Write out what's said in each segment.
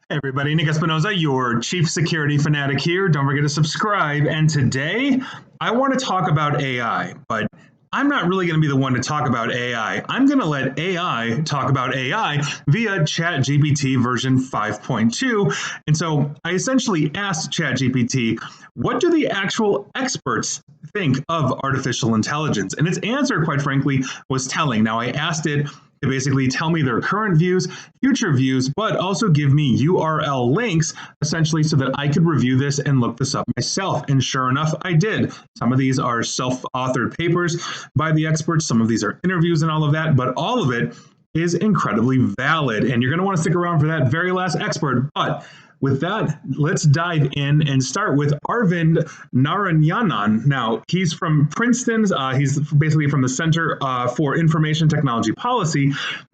Hey everybody, Nick Espinoza, your chief security fanatic here. Don't forget to subscribe. And today I want to talk about AI, but I'm not really going to be the one to talk about AI. I'm going to let AI talk about AI via ChatGPT version 5.2. And so I essentially asked ChatGPT, what do the actual experts think of artificial intelligence? And its answer, quite frankly, was telling. Now, I asked it to basically tell me their current views, future views, but also give me URL links, essentially, so that I could review this and look this up myself. And sure enough, I did. Some of these are self-authored papers by the experts. Some of these are interviews and all of that, but all of it is incredibly valid. And you're going to want to stick around for that very last expert. But with that, let's dive in and start with Arvind Narayanan. Now, he's from Princeton's. He's basically from the Center for Information Technology Policy.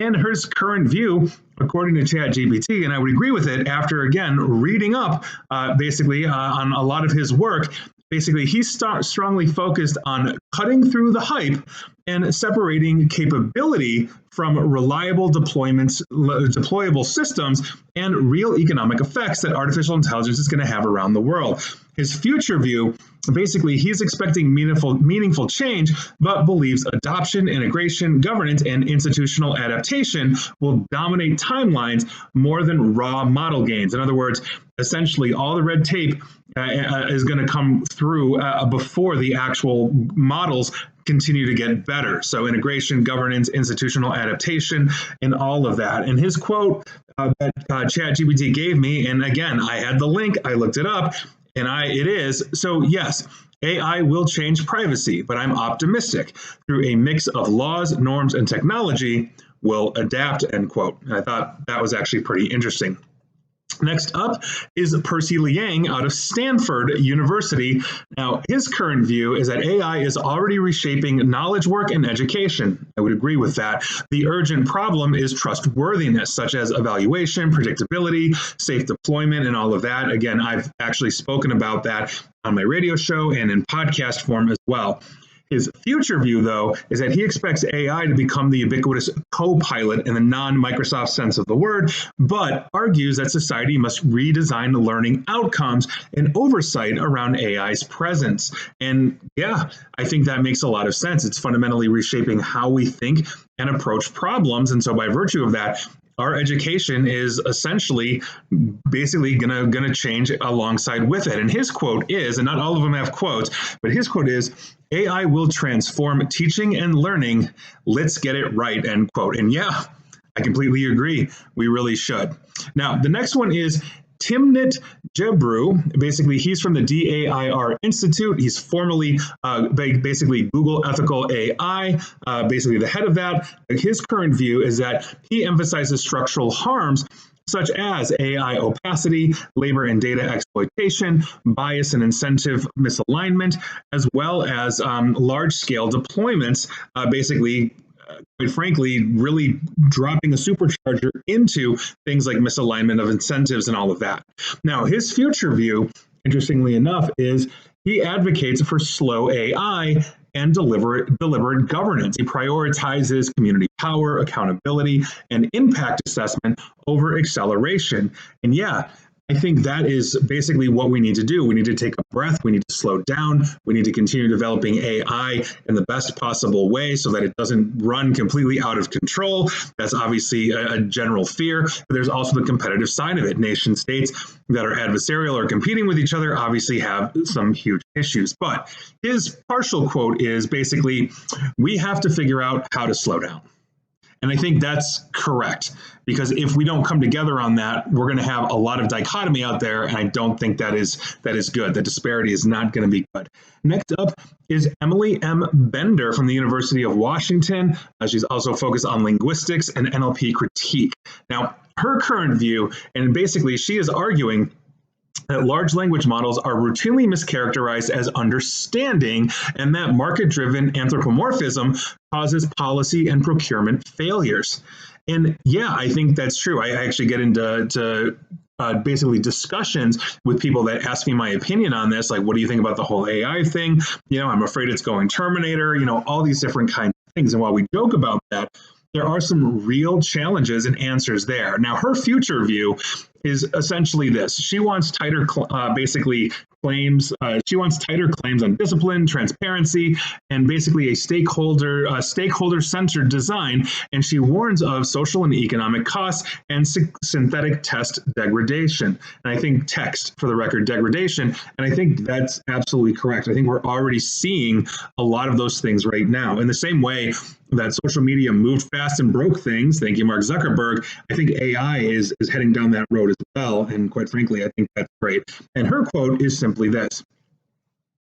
And his current view, according to ChatGPT, and I would agree with it after, again, reading up basically on a lot of his work. Basically, he's strongly focused on cutting through the hype and separating capability from reliable deployable systems and real economic effects that artificial intelligence is going to have around the world. His future view, basically, he's expecting meaningful change, but believes adoption, integration, governance, and institutional adaptation will dominate timelines more than raw model gains. In other words, essentially, all the red tape is going to come through before the actual models continue to get better. So integration, governance, institutional adaptation, and all of that. And his quote that ChatGPT gave me, and again, I had the link, I looked it up, and it is, so yes, AI will change privacy, but I'm optimistic. Through a mix of laws, norms, and technology, will adapt, end quote. And I thought that was actually pretty interesting. Next up is Percy Liang out of Stanford University. Now, his current view is that AI is already reshaping knowledge work and education. I would agree with that. The urgent problem is trustworthiness, such as evaluation, predictability, safe deployment, and all of that. Again, I've actually spoken about that on my radio show and in podcast form as well. His future view, though, is that he expects AI to become the ubiquitous co-pilot in the non-Microsoft sense of the word, but argues that society must redesign the learning outcomes and oversight around AI's presence. And yeah, I think that makes a lot of sense. It's fundamentally reshaping how we think and approach problems. And so by virtue of that, our education is essentially basically gonna change alongside with it. And his quote is, and not all of them have quotes, but his quote is, AI will transform teaching and learning. Let's get it right, end quote. And yeah, I completely agree. We really should. Now, the next one is Timnit Gebru. Basically, he's from the DAIR Institute. He's formerly basically Google Ethical AI, basically the head of that. His current view is that he emphasizes structural harms such as AI opacity, labor and data exploitation, bias and incentive misalignment, as well as large-scale deployments, basically quite frankly, really dropping a supercharger into things like misalignment of incentives and all of that. Now, his future view, interestingly enough, is he advocates for slow AI and deliberate governance. He prioritizes community power, accountability, and impact assessment over acceleration. And yeah, I think that is basically what we need to do. We need to take a breath. We need to slow down. We need to continue developing AI in the best possible way so that it doesn't run completely out of control. That's obviously a general fear. But there's also the competitive side of it. Nation states that are adversarial or competing with each other obviously have some huge issues. But his partial quote is basically, we have to figure out how to slow down. And I think that's correct, because if we don't come together on that, we're going to have a lot of dichotomy out there, and I don't think that is good. The disparity is not going to be good. Next up is Emily M. Bender from the University of Washington. She's also focused on linguistics and NLP critique. Now, her current view, and basically she is arguing that large language models are routinely mischaracterized as understanding, and that market-driven anthropomorphism causes policy and procurement failures. And yeah, I think that's true. I actually get into basically discussions with people that ask me my opinion on this, like, what do you think about the whole AI thing? I'm afraid it's going Terminator, all these different kinds of things. And while we joke about that, there are some real challenges and answers there. Now, her future view is essentially this. She wants tighter, basically claims. She wants tighter claims on discipline, transparency, and basically a stakeholder-centered design. And she warns of social and economic costs and synthetic test degradation. And I think text, for the record, degradation. And I think that's absolutely correct. I think we're already seeing a lot of those things right now. In the same way that social media moved fast and broke things, thank you, Mark Zuckerberg, I think AI is heading down that road as well. And quite frankly, I think that's great. And her quote is simply this: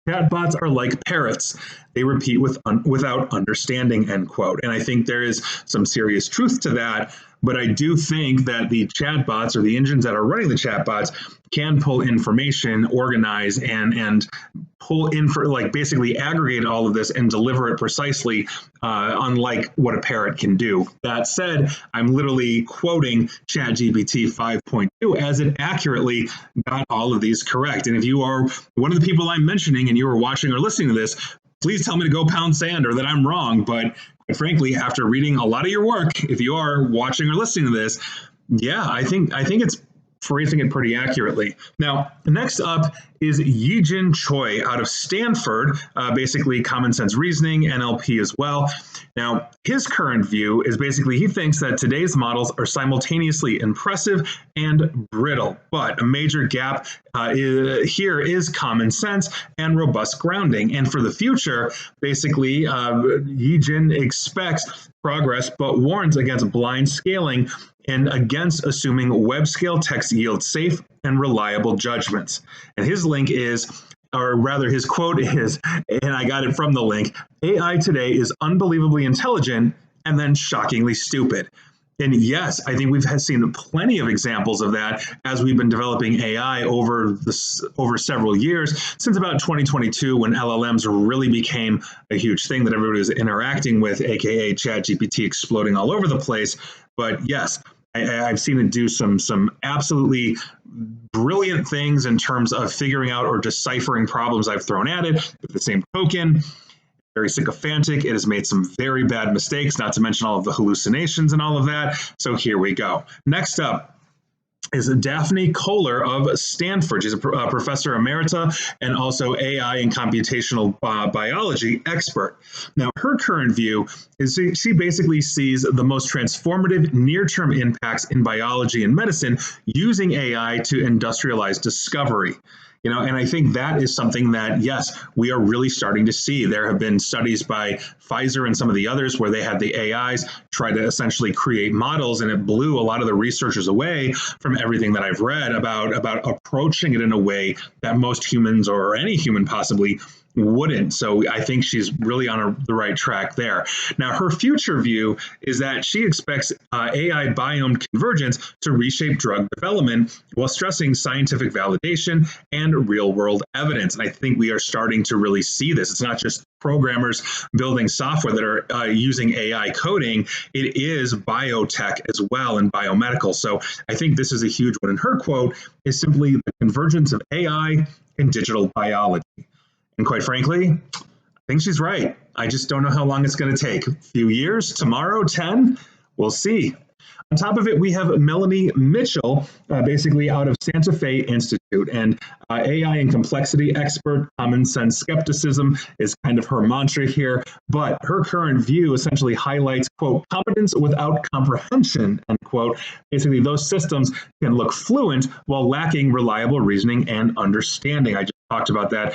chatbots are like parrots. They repeat without understanding, end quote. And I think there is some serious truth to that. But I do think that the chatbots, or the engines that are running the chatbots, can pull information, organize, and pull in for, like, basically aggregate all of this and deliver it precisely, unlike what a parrot can do. That said, I'm literally quoting ChatGPT 5.2 as it accurately got all of these correct. And if you are one of the people I'm mentioning and you are watching or listening to this, please tell me to go pound sand or that I'm wrong. But quite frankly, after reading a lot of your work, if you are watching or listening to this, yeah, I think it's phrasing it pretty accurately. Now, next up is Yijin Choi out of Stanford, basically common sense reasoning, NLP as well. Now, his current view is basically he thinks that today's models are simultaneously impressive and brittle, but a major gap here is common sense and robust grounding. And for the future, basically, Yijin expects progress, but warns against blind scaling and against assuming web-scale text yields safe and reliable judgments. And his link is, or rather his quote is, and I got it from the link, AI today is unbelievably intelligent and then shockingly stupid. And yes, I think we've seen plenty of examples of that as we've been developing AI over several years, since about 2022, when LLMs really became a huge thing that everybody was interacting with, aka ChatGPT exploding all over the place. But yes, I've seen it do some absolutely brilliant things in terms of figuring out or deciphering problems I've thrown at it. With the same token, very sycophantic. It has made some very bad mistakes, not to mention all of the hallucinations and all of that. So here we go. Next up is Daphne Kohler of Stanford. She's a professor emerita and also AI and computational biology expert. Now, her current view is she basically sees the most transformative near-term impacts in biology and medicine using AI to industrialize discovery. And I think that is something that, yes, we are really starting to see. There have been studies by Pfizer and some of the others where they had the AIs try to essentially create models, and it blew a lot of the researchers away from everything that I've read about approaching it in a way that most humans, or any human possibly, wouldn't. So I think she's really on the right track there. Now, her future view is that she expects AI biome convergence to reshape drug development while stressing scientific validation and real world evidence. And I think we are starting to really see this. It's not just programmers building software that are using AI coding. It is biotech as well, and biomedical. So I think this is a huge one. And her quote is simply the convergence of AI and digital biology. And quite frankly, I think she's right. I just don't know how long it's going to take. A few years, tomorrow, 10, we'll see. On top of it, we have Melanie Mitchell, basically out of Santa Fe Institute, and AI and complexity expert. Common sense skepticism is kind of her mantra here, but her current view essentially highlights, quote, competence without comprehension, end quote. Basically, those systems can look fluent while lacking reliable reasoning and understanding. I just talked about that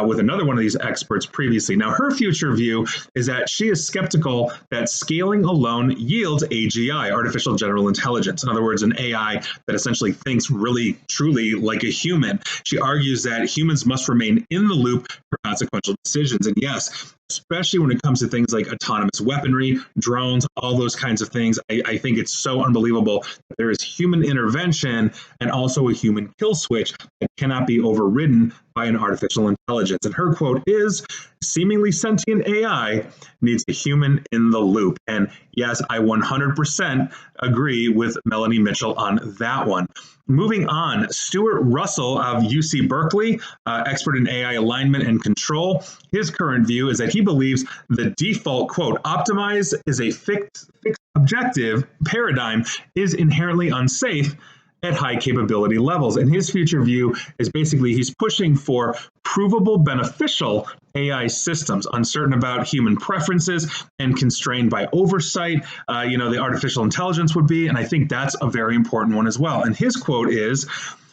with another one of these experts previously. Now, her future view is that she is skeptical that scaling alone yields AGI, artificial general intelligence. In other words, an AI that essentially thinks really, truly like a human. She argues that humans must remain in the loop for consequential decisions. And yes, especially when it comes to things like autonomous weaponry, drones, all those kinds of things, I think it's so unbelievable that there is human intervention and also a human kill switch that cannot be overridden by an artificial intelligence. And her quote is, seemingly sentient AI needs a human in the loop. And yes, I 100% agree with Melanie Mitchell on that one. Moving on, Stuart Russell of UC Berkeley, expert in AI alignment and control. His current view is that he believes the default, quote, optimize is a fixed objective paradigm is inherently unsafe at high capability levels. And his future view is basically he's pushing for provable beneficial AI systems, uncertain about human preferences and constrained by oversight. The artificial intelligence would be, and I think that's a very important one as well. And his quote is,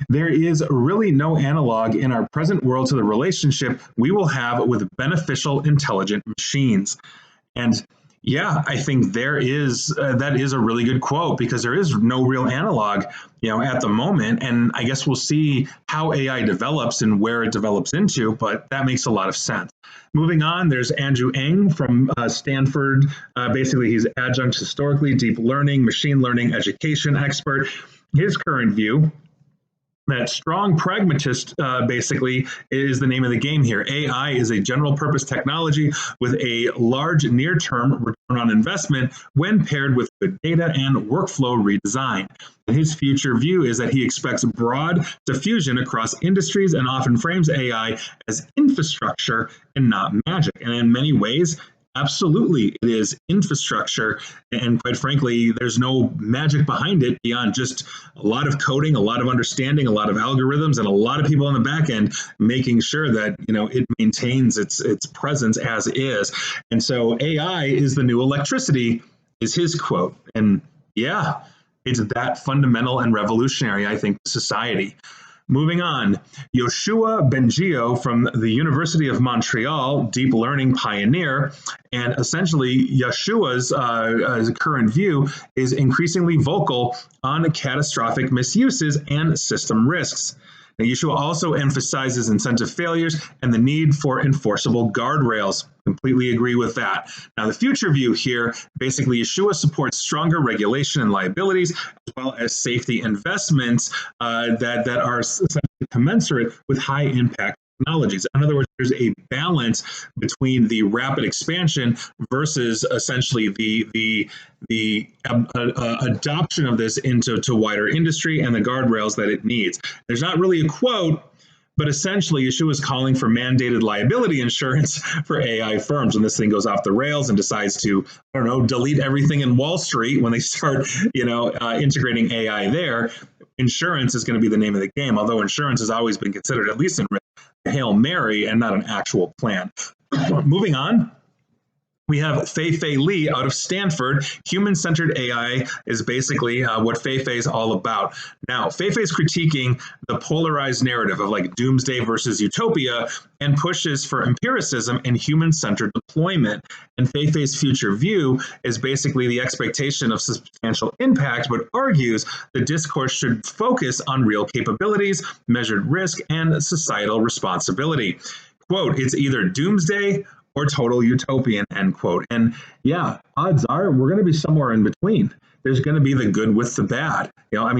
"There is really no analog in our present world to the relationship we will have with beneficial intelligent machines." And yeah, I think that is a really good quote, because there is no real analog, at the moment. And I guess we'll see how AI develops and where it develops into, but that makes a lot of sense. Moving on, there's Andrew Ng from Stanford. Basically, he's adjunct historically, deep learning, machine learning, education expert. His current view, that strong pragmatist basically is the name of the game here. AI is a general purpose technology with a large near-term return on investment when paired with good data and workflow redesign. And his future view is that he expects broad diffusion across industries and often frames AI as infrastructure and not magic. And in many ways, absolutely, it is infrastructure. And quite frankly, there's no magic behind it beyond just a lot of coding, a lot of understanding, a lot of algorithms, and a lot of people on the back end making sure that, it maintains its presence as is. And so AI is the new electricity, is his quote. And yeah, it's that fundamental and revolutionary, I think, to society. Moving on, Yoshua Bengio from the University of Montreal, deep learning pioneer. And essentially, Yoshua's current view is increasingly vocal on catastrophic misuses and system risks. Now, Yeshua also emphasizes incentive failures and the need for enforceable guardrails. Completely agree with that. Now, the future view here, basically, Yeshua supports stronger regulation and liabilities, as well as safety investments that are essentially commensurate with high impact technologies. In other words, there's a balance between the rapid expansion versus essentially the adoption of this into wider industry and the guardrails that it needs. There's not really a quote, but essentially, Yeshua is calling for mandated liability insurance for AI firms when this thing goes off the rails and decides to, delete everything in Wall Street when they start, integrating AI there. Insurance is going to be the name of the game, although insurance has always been considered, at least in a Hail Mary and not an actual plan. Moving on. We have Fei-Fei Li out of Stanford. Human-centered AI is basically what Fei-Fei is all about. Now, Fei-Fei is critiquing the polarized narrative of like doomsday versus utopia and pushes for empiricism and human-centered deployment. And Fei-Fei's future view is basically the expectation of substantial impact, but argues the discourse should focus on real capabilities, measured risk, and societal responsibility. Quote, "It's either doomsday or total utopian," end quote. And yeah, odds are we're going to be somewhere in between. There's going to be the good with the bad.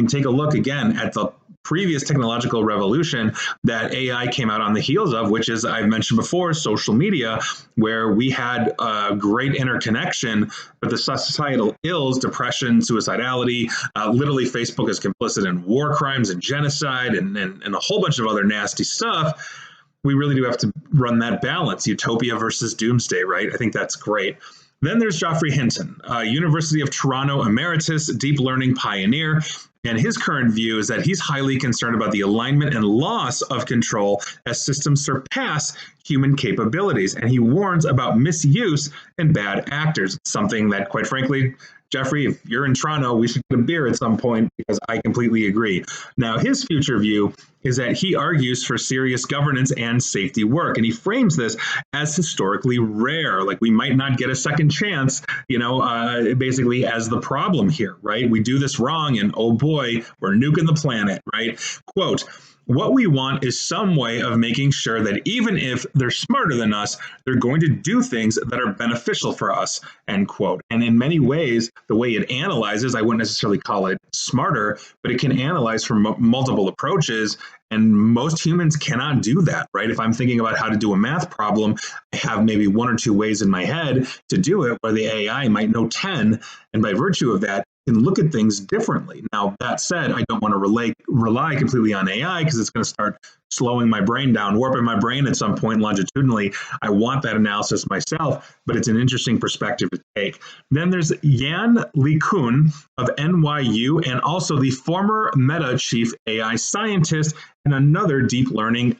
Take a look again at the previous technological revolution that AI came out on the heels of, which is, I've mentioned before, social media, where we had a great interconnection, but the societal ills, depression, suicidality, literally Facebook is complicit in war crimes and genocide and a whole bunch of other nasty stuff. We really do have to run that balance, utopia versus doomsday, right? I think that's great. Then there's Geoffrey Hinton, University of Toronto emeritus, deep learning pioneer. And his current view is that he's highly concerned about the alignment and loss of control as systems surpass human capabilities. And he warns about misuse and bad actors, something that, quite frankly, Geoffrey, if you're in Toronto, we should get a beer at some point, because I completely agree. Now, his future view is that he argues for serious governance and safety work. And he frames this as historically rare. Like, we might not get a second chance, basically as the problem here, right? We do this wrong and oh boy, we're nuking the planet, right? Quote, "What we want is some way of making sure that even if they're smarter than us, they're going to do things that are beneficial for us," end quote. And in many ways, the way it analyzes, I wouldn't necessarily call it smarter, but it can analyze from multiple approaches. And most humans cannot do that, right? If I'm thinking about how to do a math problem, I have maybe one or two ways in my head to do it, where the AI might know 10. And by virtue of that, can look at things differently. Now, that said, I don't want to rely completely on AI because it's going to start slowing my brain down, warping my brain at some point longitudinally. I want that analysis myself, but it's an interesting perspective to take. Then there's Yan LeCun of NYU, and also the former Meta chief AI scientist and another deep learning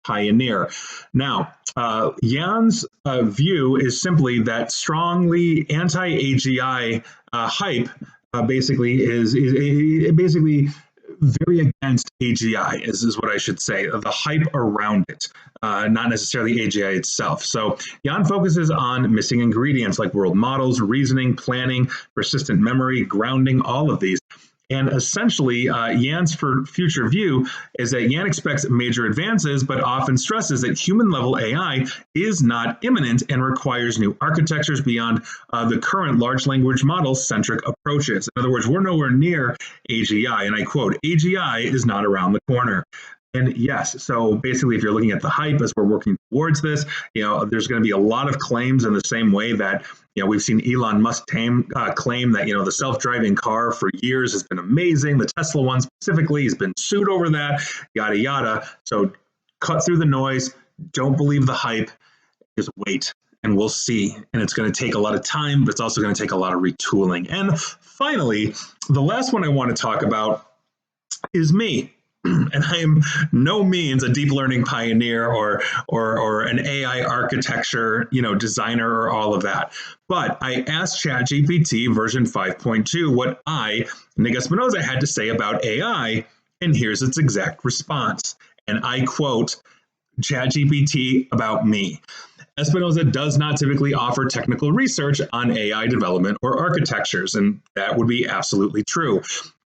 pioneer. Now, Yan's view is simply that strongly anti-AGI hype basically is basically very against AGI, is what I should say, the hype around it, not necessarily AGI itself. So Jan focuses on missing ingredients like world models, reasoning, planning, persistent memory, grounding, all of these. And essentially, Yan's future view is that Yan expects major advances, but often stresses that human-level AI is not imminent and requires new architectures beyond the current large language model-centric approaches. In other words, we're nowhere near AGI, and I quote, "AGI is not around the corner." And yes, so basically, if you're looking at the hype as we're working towards this, there's going to be a lot of claims in the same way that, we've seen Elon Musk claim that, the self-driving car for years has been amazing. The Tesla one specifically, he's been sued over that, yada, yada. So cut through the noise. Don't believe the hype. Just wait and we'll see. And it's going to take a lot of time, but it's also going to take a lot of retooling. And finally, the last one I want to talk about is me. And I am no means a deep learning pioneer or an AI architecture, designer or all of that. But I asked ChatGPT version 5.2 what I, Nick Espinoza, had to say about AI, and here's its exact response. And I quote ChatGPT about me. Espinoza does not typically offer technical research on AI development or architectures, and that would be absolutely true.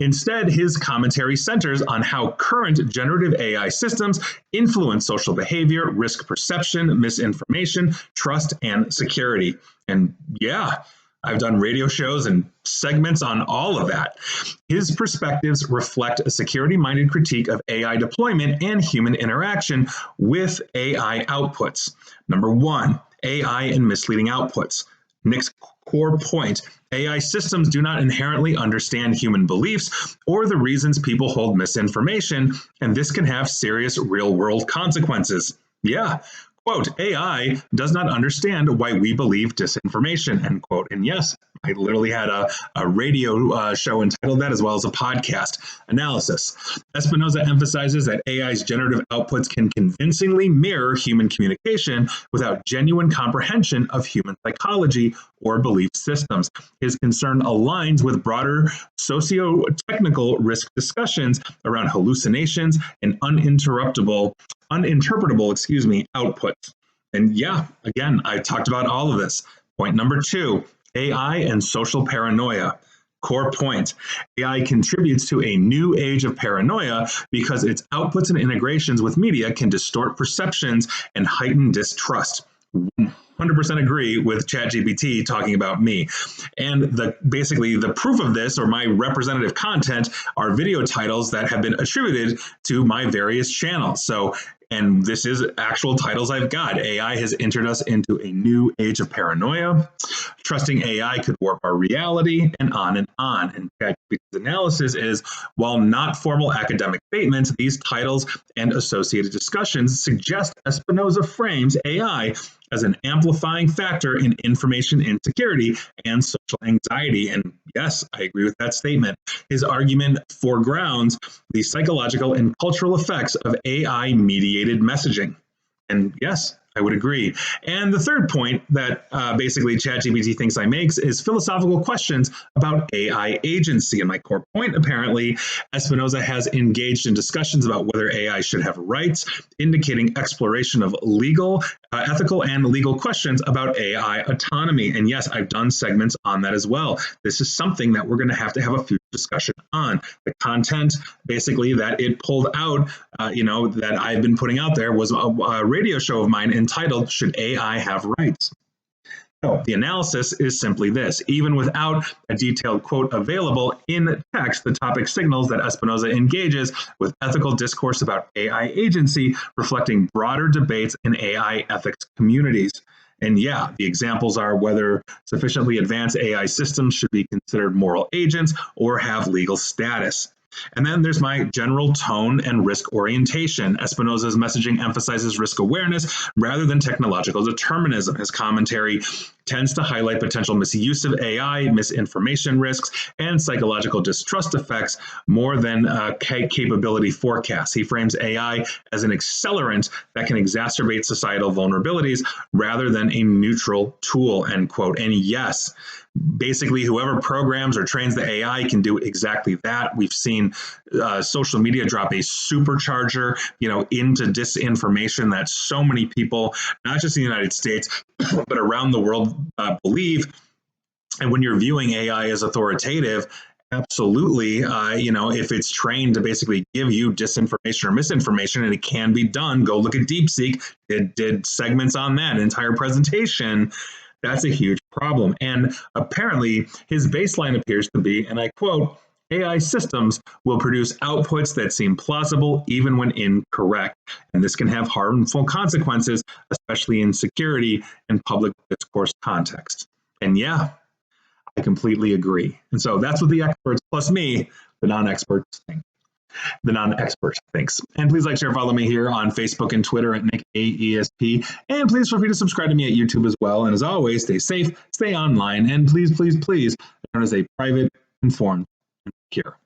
Instead, his commentary centers on how current generative AI systems influence social behavior, risk perception, misinformation, trust, and security. And yeah, I've done radio shows and segments on all of that. His perspectives reflect a security-minded critique of AI deployment and human interaction with AI outputs. Number one, AI and misleading outputs. Nick's core point: AI systems do not inherently understand human beliefs or the reasons people hold misinformation, and this can have serious real-world consequences. Yeah. Quote, AI does not understand why we believe disinformation, end quote. And yes, I literally had a radio show entitled that, as well as a podcast analysis. Espinoza emphasizes that AI's generative outputs can convincingly mirror human communication without genuine comprehension of human psychology or belief systems. His concern aligns with broader socio-technical risk discussions around hallucinations and uninterpretable outputs. And yeah, again, I talked about all of this. Point number two, AI and social paranoia. Core point: AI contributes to a new age of paranoia because its outputs and integrations with media can distort perceptions and heighten distrust. 100% agree with ChatGPT talking about me. And basically the proof of this, or my representative content, are video titles that have been attributed to my various channels. So, and this is actual titles I've got. AI has entered us into a new age of paranoia. Trusting AI could warp our reality, and on and on. And ChatGPT's analysis is, while not formal academic statements, these titles and associated discussions suggest Espinoza frames AI as an amplifying factor in information insecurity and social anxiety. And yes, I agree with that statement. His argument foregrounds the psychological and cultural effects of AI-mediated messaging. And yes, I would agree. And the third point that basically ChatGPT thinks I make is philosophical questions about AI agency. And my core point, apparently, Espinoza has engaged in discussions about whether AI should have rights, indicating exploration of ethical and legal questions about AI autonomy. And yes, I've done segments on that as well. This is something that we're going to have a future discussion on. The content, basically, that it pulled out, that I've been putting out there was a radio show of mine entitled, "Should AI Have Rights?" So the analysis is simply this: even without a detailed quote available in text, the topic signals that Espinoza engages with ethical discourse about AI agency, reflecting broader debates in AI ethics communities. And yeah, the examples are whether sufficiently advanced AI systems should be considered moral agents or have legal status. And then there's my general tone and risk orientation. Espinoza's messaging emphasizes risk awareness rather than technological determinism. His commentary tends to highlight potential misuse of AI, misinformation risks, and psychological distrust effects more than capability forecasts. He frames AI as an accelerant that can exacerbate societal vulnerabilities rather than a neutral tool, end quote. And yes, basically whoever programs or trains the AI can do exactly that. We've seen social media drop a supercharger, into disinformation that so many people, not just in the United States, but around the world, believe. And when you're viewing AI as authoritative, absolutely, if it's trained to basically give you disinformation or misinformation, and it can be done, go look at DeepSeek. It did segments on that, an entire presentation. That's a huge problem. And apparently, his baseline appears to be, and I quote, AI systems will produce outputs that seem plausible even when incorrect. And this can have harmful consequences, especially in security and public discourse context. And yeah, I completely agree. And so that's what the experts, plus me, the non-experts, think. The non-expert thinks. And please like, share, follow me here on Facebook and Twitter at Nick AESP. And please feel free to subscribe to me at YouTube as well. And as always, stay safe, stay online, and please, please, please, known as a private, informed, and secure.